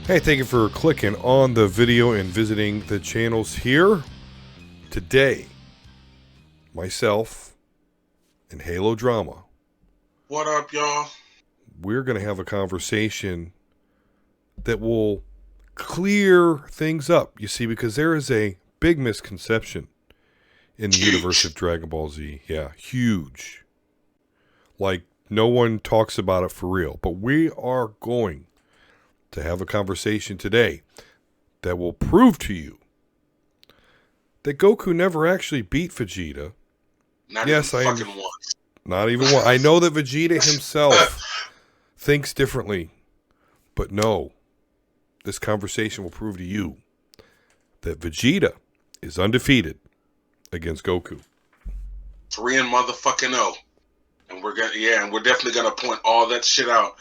Hey, thank you for clicking on the video and visiting the channels here. Today, myself and Halo Drama, What up, y'all? we're going to have a conversation that will clear things up, you see, because there is a big misconception in the universe of Dragon Ball Z. Yeah, huge. Like, no one talks about it for real. But we are going to have a conversation today that will prove to you that Goku never actually beat Vegeta. Not even Yes, I fucking understand. once. Not even one. I know that Vegeta himself thinks differently, but no. This conversation will prove to you that Vegeta is undefeated against Goku. 3 and motherfucking 0. And we're definitely gonna point all that shit out.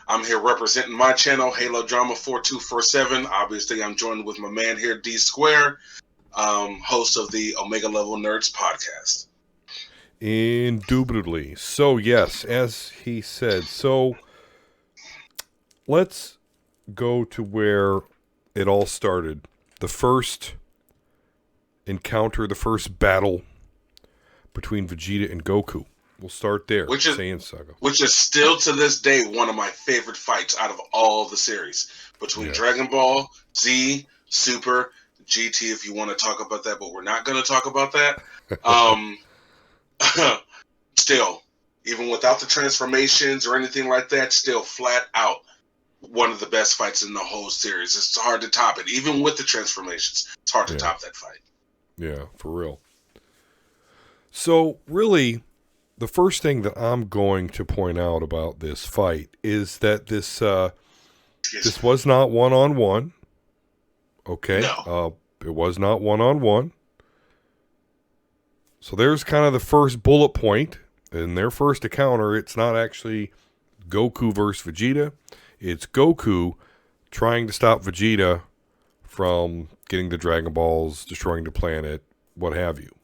I'm here representing my channel, Halo Drama 4247. Obviously, I'm joined with my man here, Dsquare, host of the Omega Level Nerds podcast. Indubitably. So, yes, as he said. So, let's go to where it all started. The first encounter, the first battle between Vegeta and Goku. We'll start there. Which is Saiyan Saga. which is still to this day one of my favorite fights out of all the series. Between Dragon Ball, Z, Super, GT, if you want to talk about that, but we're not going to talk about that. Still, even without the transformations or anything like that, still flat out one of the best fights in the whole series. It's hard to top it. Even with the transformations, it's hard to top that fight. Yeah, for real. So, really, the first thing that I'm going to point out about this fight is that this was not one-on-one. Okay? No. It was not one-on-one. So there's kind of the first bullet point. In their first encounter, it's not actually Goku versus Vegeta. It's Goku trying to stop Vegeta from getting the Dragon Balls, destroying the planet, what have you.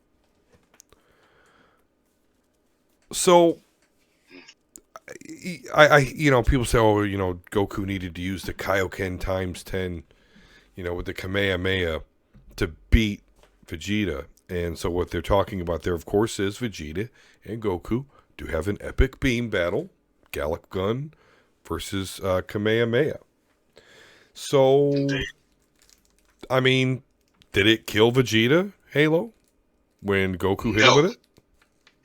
So, people say, Goku needed to use the Kaioken times 10, with the Kamehameha to beat Vegeta. And so what they're talking about there, of course, is Vegeta and Goku do have an epic beam battle, Gallic Gun versus Kamehameha. So, Indeed. I mean, did it kill Vegeta, Halo, when Goku hit him with it?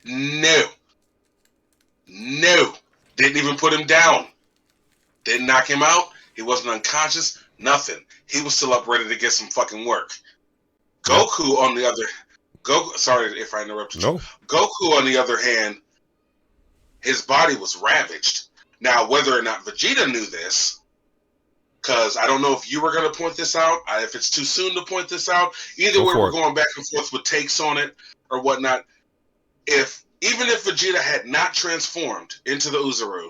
No. Didn't even put him down. Didn't knock him out. He wasn't unconscious. Nothing. He was still up ready to get some fucking work. Goku, on the other... sorry if I interrupted you. Goku, on the other hand, his body was ravaged. Now, whether or not Vegeta knew this, because I don't know if you were going to point this out, if it's too soon to point this out. Either way, we're going back and forth with takes on it or whatnot. Even if Vegeta had not transformed into the Uzuru,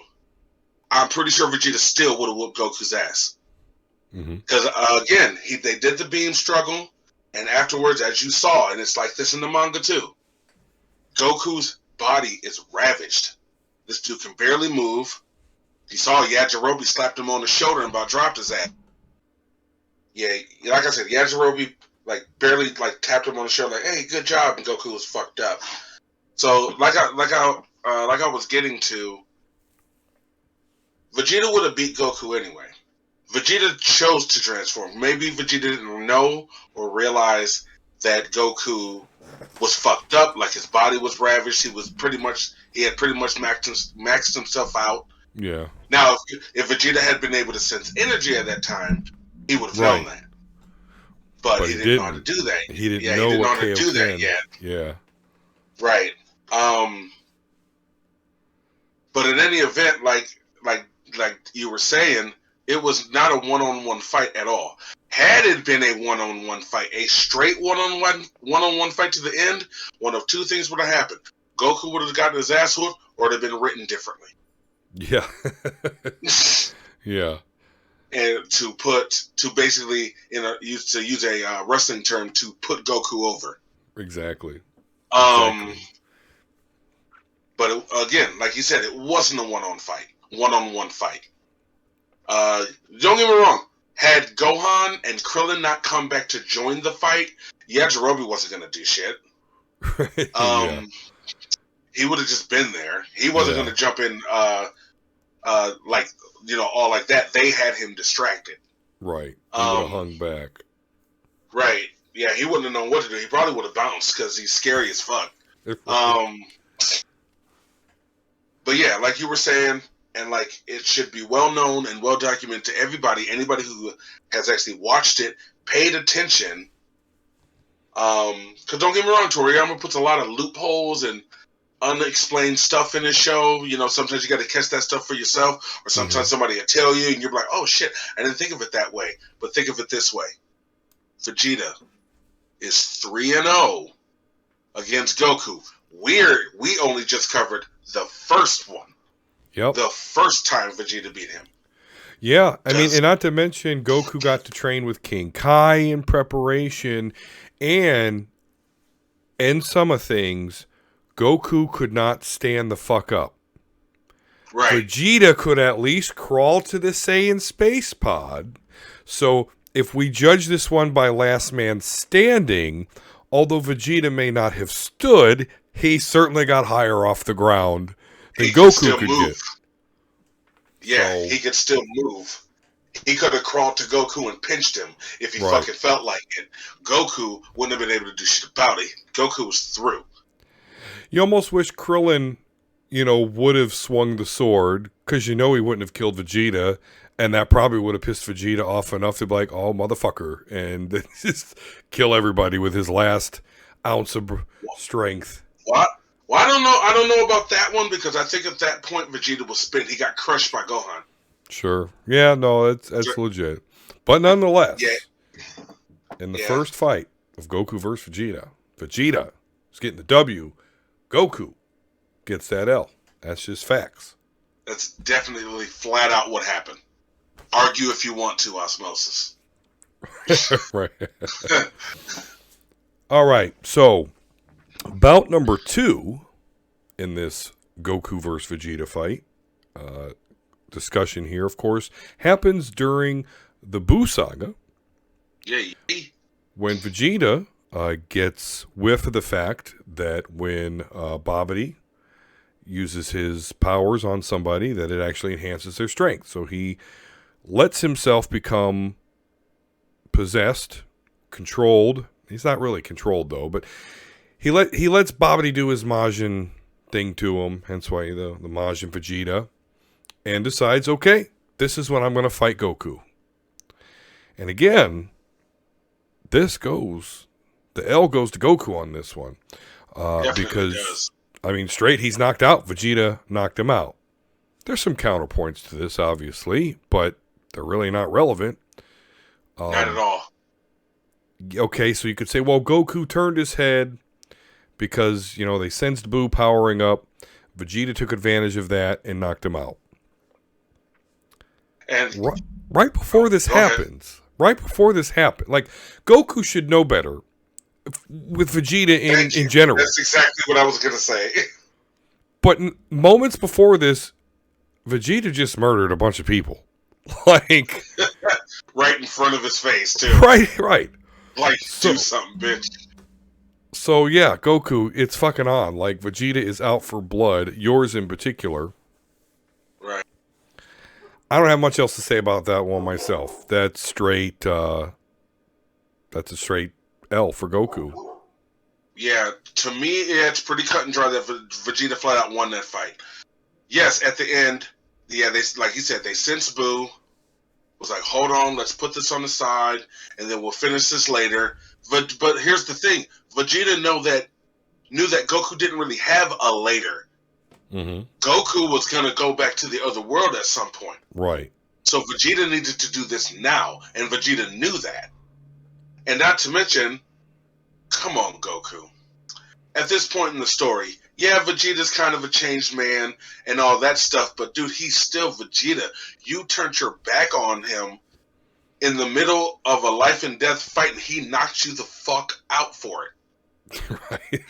I'm pretty sure Vegeta still would have whooped Goku's ass. Because, again, they did the beam struggle, and afterwards, as you saw, and it's like this in the manga too, Goku's body is ravaged. This dude can barely move. He saw Yajirobe slapped him on the shoulder and about dropped his ass. Yeah, like I said, Yajirobe barely tapped him on the shoulder, like, "Hey, good job," and Goku was fucked up. So, like I was getting to, Vegeta would have beat Goku anyway. Vegeta chose to transform. Maybe Vegeta didn't know or realize that Goku was fucked up, like his body was ravaged. He had pretty much maxed himself out. Yeah. Now, if Vegeta had been able to sense energy at that time, he would have known that. But he didn't know how to do that. He didn't know how to do that yet. Yeah. Right. But in any event, like you were saying, it was not a one-on-one fight at all. Had it been a one-on-one fight, a straight one-on-one fight to the end, one of two things would have happened. Goku would have gotten his ass whooped, or it would have been written differently. Yeah. Yeah. And to basically use a wrestling term, to put Goku over. Exactly. But again, like you said, it wasn't a one-on-one fight. Don't get me wrong. Had Gohan and Krillin not come back to join the fight, Yajirobe wasn't going to do shit. Yeah. He would have just been there. He wasn't going to jump in, like, all like that. They had him distracted. Right. He would have hung back. Right. Yeah, he wouldn't have known what to do. He probably would have bounced because he's scary as fuck. But yeah, like you were saying, and like it should be well known and well documented to everybody, anybody who has actually watched it, paid attention. Because don't get me wrong, Toriyama puts a lot of loopholes and unexplained stuff in his show. Sometimes you got to catch that stuff for yourself, or sometimes somebody will tell you, and you're like, "Oh shit, I didn't think of it that way." But think of it this way: Vegeta is 3-0 against Goku. We only just covered the first one. Yep. The first time Vegeta beat him. Yeah, I mean, and not to mention Goku got to train with King Kai in preparation, and in some of things, Goku could not stand the fuck up. Right. Vegeta could at least crawl to the Saiyan space pod. So if we judge this one by last man standing, although Vegeta may not have stood, he certainly got higher off the ground than Goku could get. Yeah, he could still move. He could have crawled to Goku and pinched him if he fucking felt like it. Goku wouldn't have been able to do shit about it. Goku was through. You almost wish Krillin, would have swung the sword, because he wouldn't have killed Vegeta, and that probably would have pissed Vegeta off enough to be like, "Oh, motherfucker," and just kill everybody with his last ounce of strength. What? Well, I don't know about that one, because I think at that point Vegeta was spent. He got crushed by Gohan. Sure. Yeah, no, that's legit. But nonetheless, in the first fight of Goku versus Vegeta is getting the W. Goku gets that L. That's just facts. That's definitely flat out what happened. Argue if you want to, Osmosis. Right. All right, so bout number 2 in this Goku versus Vegeta fight, discussion here, of course, happens during the Buu Saga. Yeah. When Vegeta gets whiff of the fact that when Babidi uses his powers on somebody, that it actually enhances their strength. So he lets himself become possessed, controlled. He's not really controlled, though, but he lets Babidi do his Majin thing to him, hence why the Majin Vegeta, and decides, okay, this is when I'm going to fight Goku. And again, the L goes to Goku on this one. Because, straight, he's knocked out. Vegeta knocked him out. There's some counterpoints to this, obviously, but they're really not relevant. Not at all. Okay, so you could say, well, Goku turned his head because, they sensed Buu powering up. Vegeta took advantage of that and knocked him out. And right before this happens, like, Goku should know better with Vegeta in general. That's exactly what I was going to say. But moments before this, Vegeta just murdered a bunch of people. Like... right in front of his face, too. Right. Like, do something, bitch. So, yeah, Goku, it's fucking on. Like, Vegeta is out for blood, yours in particular. Right. I don't have much else to say about that one myself. That's straight, that's a straight L for Goku. Yeah, to me, it's pretty cut and dry that Vegeta flat out won that fight. Yes, at the end, they, like he said, they sensed Buu. Was like, hold on, let's put this on the side, and then we'll finish this later. But here's the thing: Vegeta knew that Goku didn't really have a later. Mm-hmm. Goku was gonna go back to the other world at some point. Right. So Vegeta needed to do this now, and Vegeta knew that. And not to mention, come on, Goku. At this point in the story, yeah, Vegeta's kind of a changed man and all that stuff, but dude, he's still Vegeta. You turned your back on him in the middle of a life and death fight, and he knocked you the fuck out for it. Right.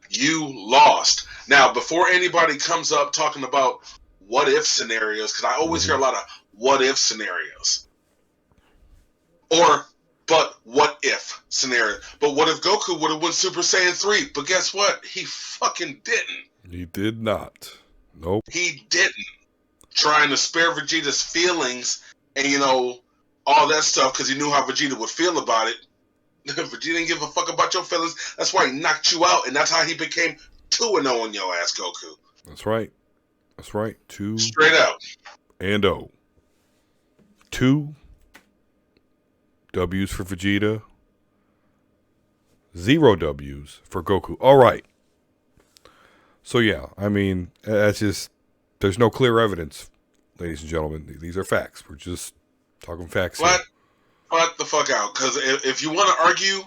You lost. Now, before anybody comes up talking about what if scenarios, because I always hear a lot of what if scenarios. Or, but what if scenario. But what if Goku would have won Super Saiyan 3? But guess what? He fucking didn't. He did not. Nope. He didn't. Trying to spare Vegeta's feelings and, you know, all that stuff because he knew how Vegeta would feel about it. Vegeta didn't give a fuck about your feelings. That's why he knocked you out, and that's how he became 2-0 on your ass, Goku. That's right. That's right. 2 Straight up. and 0. 2 W's for Vegeta. 0 W's for Goku. All right. So, yeah, I mean, that's just, there's no clear evidence, ladies and gentlemen. These are facts. We're just talking facts here. What the fuck out? Because if you want to argue,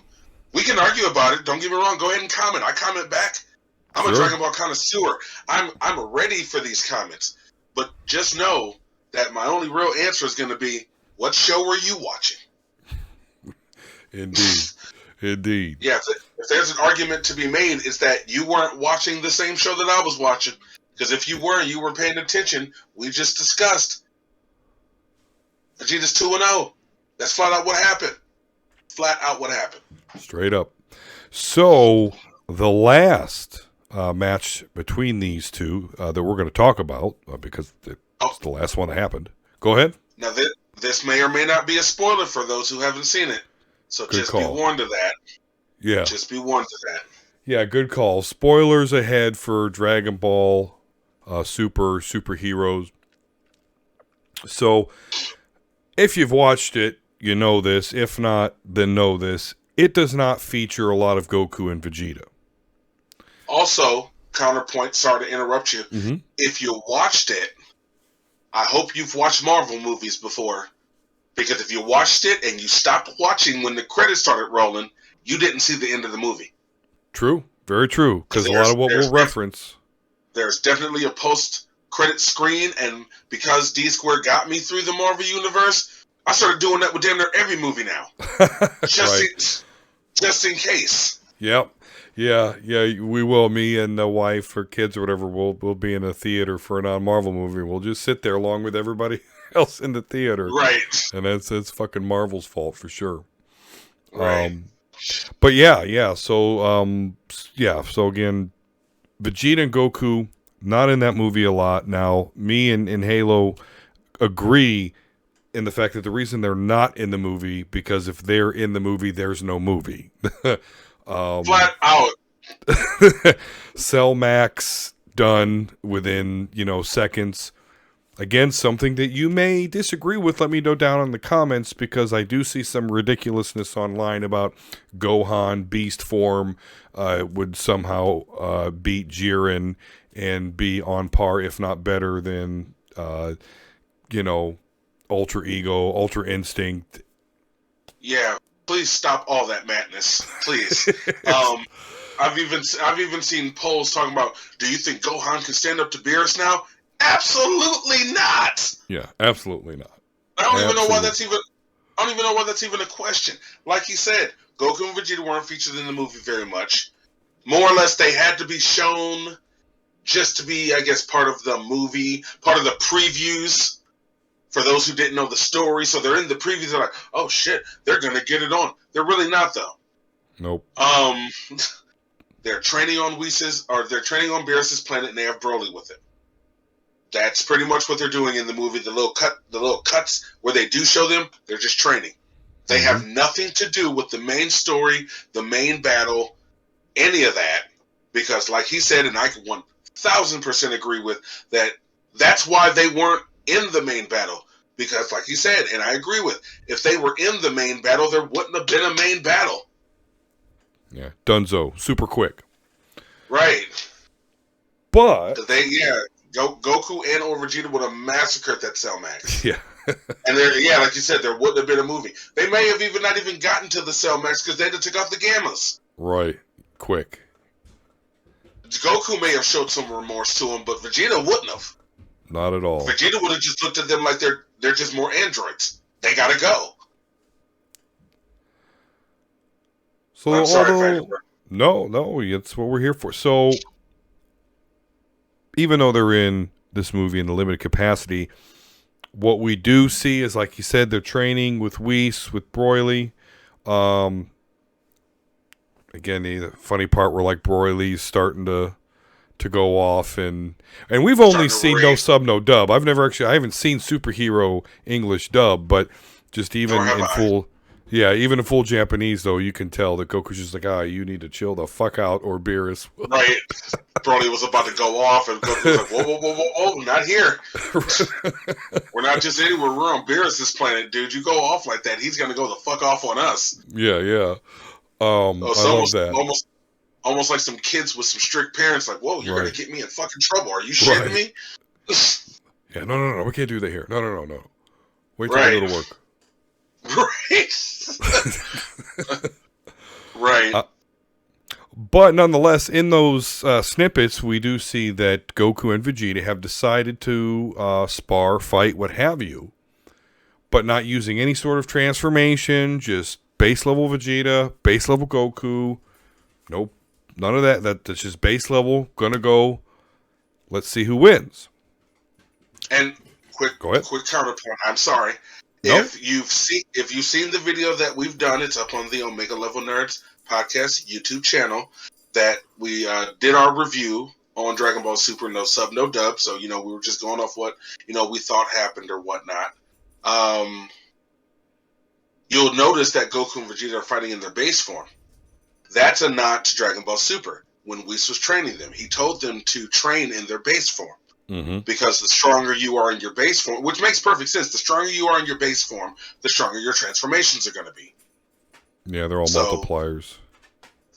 we can argue about it. Don't get me wrong. Go ahead and comment. I comment back. I'm a Dragon Ball connoisseur. I'm ready for these comments. But just know that my only real answer is going to be, what show were you watching? Indeed. Indeed. Yeah, if there's an argument to be made, it's that you weren't watching the same show that I was watching. Because if you were paying attention, we just discussed Vegeta's 2-0. That's flat out what happened. Flat out what happened. Straight up. So, the last match between these two that we're going to talk about, because it's the last one that happened. Go ahead. Now, this may or may not be a spoiler for those who haven't seen it. So good just call. Be warned of that. Yeah. Just be warned of that. Yeah, good call. Spoilers ahead for Dragon Ball Superheroes. So, if you've watched it, you know this. If not, then know this. It does not feature a lot of Goku and Vegeta. Also, counterpoint, sorry to interrupt you. Mm-hmm. If you watched it, I hope you've watched Marvel movies before. Because if you watched it and you stopped watching when the credits started rolling, you didn't see the end of the movie. True. Very true. Because a lot of what we'll reference. There's definitely a post-credit screen, and because Dsquare got me through the Marvel Universe, I started doing that with damn near every movie now. Just in case. Yep. Yeah, we will. Me and the wife or kids or whatever, we'll be in a theater for a non-Marvel movie. We'll just sit there along with everybody else in the theater. Right. And it's fucking Marvel's fault for sure. Right. But yeah. So, so again, Vegeta and Goku, not in that movie a lot. Now, me and Halo agree in the fact that the reason they're not in the movie, because if they're in the movie, there's no movie. Flat out. Cell Max done within, seconds. Again, something that you may disagree with, let me know down in the comments, because I do see some ridiculousness online about Gohan Beast form would somehow beat Jiren and be on par, if not better, than, Ultra Ego, Ultra Instinct. Yeah, please stop all that madness, please. I've even seen polls talking about, do you think Gohan can stand up to Beerus now? Absolutely not. Yeah, absolutely not. I don't even know why that's even a question. Like he said, Goku and Vegeta weren't featured in the movie very much. More or less, they had to be shown just to be, I guess, part of the movie, part of the previews. For those who didn't know the story, so they're in the previews. They're like, "Oh shit, they're gonna get it on." They're really not, though. Nope. They're training on they're training on Beerus's planet, and they have Broly with it. That's pretty much what they're doing in the movie. The little cuts where they do show them, they're just training. They have nothing to do with the main story, the main battle, any of that. Because, like he said, and I can 1000% agree with that. That's why they weren't in the main battle, because like he said, and I agree with, if they were in the main battle, there wouldn't have been a main battle. Yeah, dunzo, super quick. Right. But Goku and or Vegeta would have massacred that Cell Max. Yeah. And like you said, there wouldn't have been a movie. They may have not even gotten to the Cell Max because they had to take off the gammas. Right. Quick. Goku may have showed some remorse to him, but Vegeta wouldn't have. Not at all. Vegeta would have just looked at them like they're just more androids. They gotta go. So I'm sorry, no, it's what we're here for. So even though they're in this movie in the limited capacity. What we do see is, like you said, they're training with Whis, with Broly. Again, the funny part where like Broly's starting to go off, and we've only seen no sub, no dub. I haven't seen superhero English dub, but just even in full, even in full Japanese though, you can tell that Goku's just like, you need to chill the fuck out, or Beerus. Right. Broly was about to go off, and Goku was like, whoa, not here. We're not just anywhere. We're on Beerus' planet, dude. You go off like that, he's gonna go the fuck off on us. Yeah. I love that. Almost like some kids with some strict parents, like, whoa, you're gonna get me in fucking trouble. Are you shitting me? Yeah, no, we can't do that here. No. Wait till I go to work. Right. But nonetheless, in those snippets, we do see that Goku and Vegeta have decided to spar, fight, what have you, but not using any sort of transformation, just base level Vegeta, base level Goku. Nope, none of that. That's just base level. Gonna go. Let's see who wins. And quick counterpoint. I'm sorry. Nope. If you've seen the video that we've done, it's up on the Omega Level Nerds podcast YouTube channel. That we did our review on Dragon Ball Super, no sub, no dub. So we were just going off what we thought happened or whatnot. You'll notice that Goku and Vegeta are fighting in their base form. That's a nod to Dragon Ball Super. When Whis was training them, he told them to train in their base form. Mm-hmm. Because the stronger you are in your base form, which makes perfect sense, the stronger you are in your base form, the stronger your transformations are going to be. Yeah, they're all multipliers.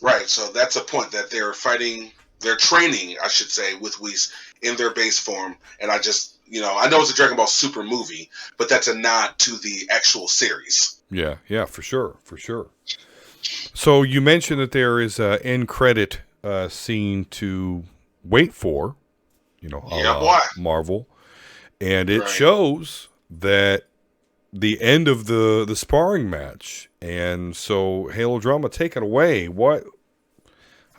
Right, so that's a point that they're training, I should say, with Whis in their base form. And I just, I know it's a Dragon Ball Super movie, but that's a nod to the actual series. Yeah, for sure. So you mentioned that there is an end credit scene to wait for. Marvel, and it shows that the end of the sparring match, and so Halo Drama, take it away. How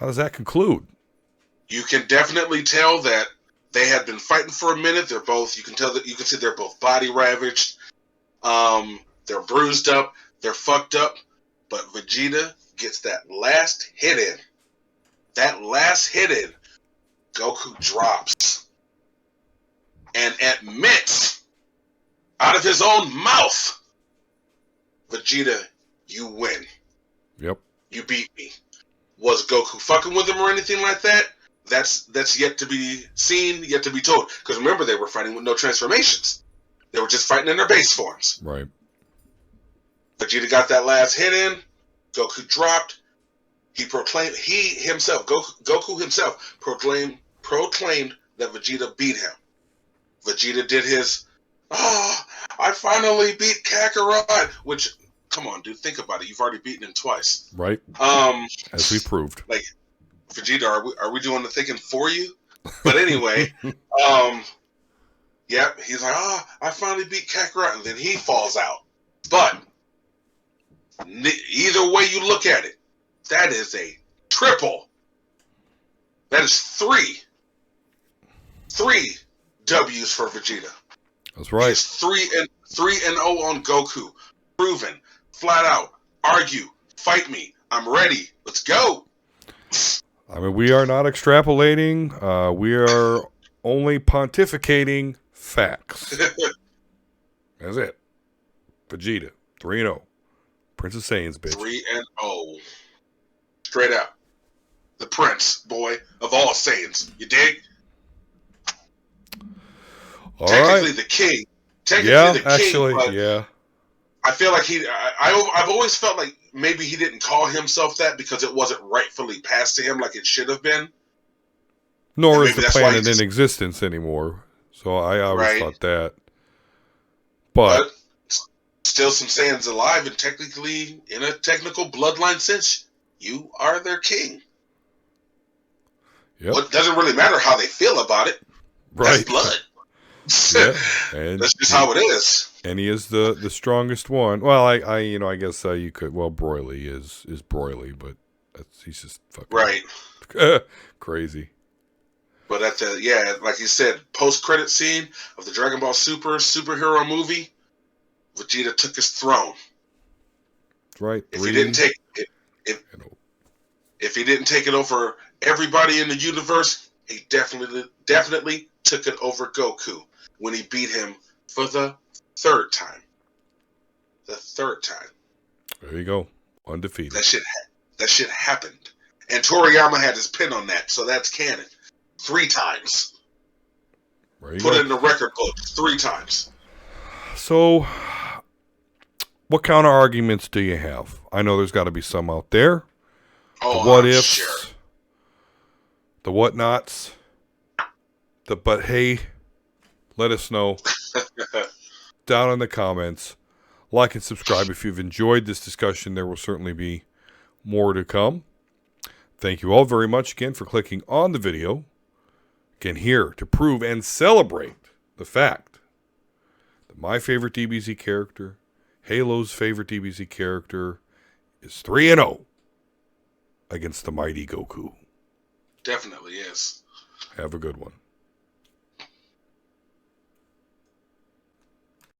does that conclude? You can definitely tell that they had been fighting for a minute. You can see they're both body ravaged. They're bruised up. They're fucked up. But Vegeta gets that last hit in. Goku drops and admits out of his own mouth, Vegeta, you win. Yep. You beat me. Was Goku fucking with him or anything like that? That's yet to be seen, yet to be told. Because remember, they were fighting with no transformations. They were just fighting in their base forms. Right. Vegeta got that last hit in. Goku dropped. Goku himself proclaimed that Vegeta beat him. Vegeta did his, I finally beat Kakarot, which, come on, dude, think about it. You've already beaten him twice. Right. As we proved. Like, Vegeta, are we doing the thinking for you? But anyway, he's like, I finally beat Kakarot, and then he falls out. But either way you look at it, that is a triple. That is three W's for Vegeta. That's right. He's 3-0 on Goku. Proven, flat out, argue, fight me. I'm ready. Let's go. I mean, we are not extrapolating. We are only pontificating facts. That's it. Vegeta, 3-0. Princess Saiyans, bitch. 3-0. Straight up. The prince, boy, of all Saiyans. You dig? Technically the king. Yeah. I feel like I've always felt like maybe he didn't call himself that because it wasn't rightfully passed to him like it should have been. Nor is the planet in existence anymore. So I always thought that. But still some Saiyans alive, and technically, in a technical bloodline sense, you are their king. Yep. Well, it doesn't really matter how they feel about it. Right. That's blood. And that's just how it is. And he is the strongest one. Well, I guess you could. Well, Broly is Broly, but he's just fucking right. Crazy. But at the like you said, post-credit scene of the Dragon Ball superhero movie, Vegeta took his throne. That's right. If he didn't take it, if he didn't take it over everybody in the universe, he definitely took it over Goku when he beat him for the third time. The third time. There you go. Undefeated. That shit happened. And Toriyama had his pin on that, so that's canon. 3 times. Put it in the record book 3 times. So, what counter arguments do you have? I know there's got to be some out there. Oh, the what I'm ifs, sure. The whatnots, but hey, let us know down in the comments. Like and subscribe if you've enjoyed this discussion. There will certainly be more to come. Thank you all very much again for clicking on the video. Again, here to prove and celebrate the fact that my favorite DBZ character, Halo's favorite DBZ character, is 3-0 against the mighty Goku. Definitely is. Have a good one.